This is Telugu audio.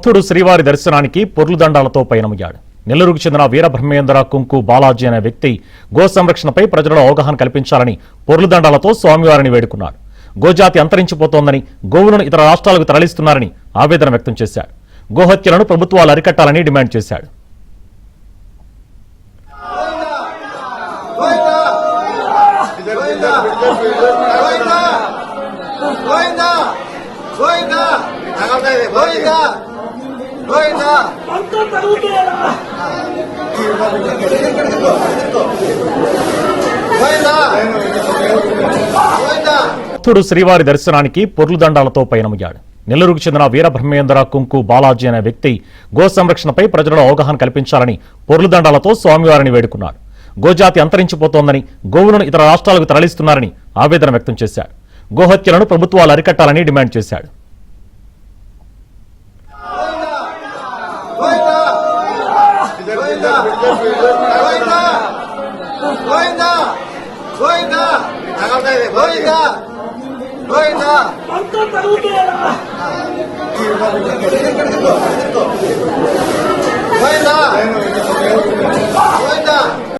భక్తుడు శ్రీవారి దర్శనానికి పొర్లుదండాలతో పయనమయ్యాడు. నెల్లూరుకు చెందిన వీరబ్రహ్మేంద్ర కుంకు బాలాజీ అనే వ్యక్తి గో సంరక్షణపై ప్రజలలో అవగాహన కల్పించాలని పొర్లుదండాలతో స్వామివారిని వేడుకున్నాడు. గోజాతి అంతరించిపోతోందని, గోవులను ఇతర రాష్ట్రాలకు తరలిస్తున్నారని ఆవేదన వ్యక్తం చేశాడు. గోహత్యలను ప్రభుత్వాలు అరికట్టాలని డిమాండ్ చేశాడు. భక్తుడు శ్రీవారి దర్శనానికి పొర్లుదండాలతో పయనమయ్యాడు. నెల్లూరుకు చెందిన వీరబ్రహ్మేంద్ర కుంకు బాలాజీ అనే వ్యక్తి గో సంరక్షణపై ప్రజలలో అవగాహన కల్పించాలని పొర్లుదండాలతో స్వామివారిని వేడుకున్నాడు. గోజాతి అంతరించిపోతోందని, గోవులను ఇతర రాష్ట్రాలకు తరలిస్తున్నారని ఆవేదన వ్యక్తం చేశాడు. గోహత్యలను ప్రభుత్వాలు అరికట్టాలని డిమాండ్ చేశాడు. గోవిందా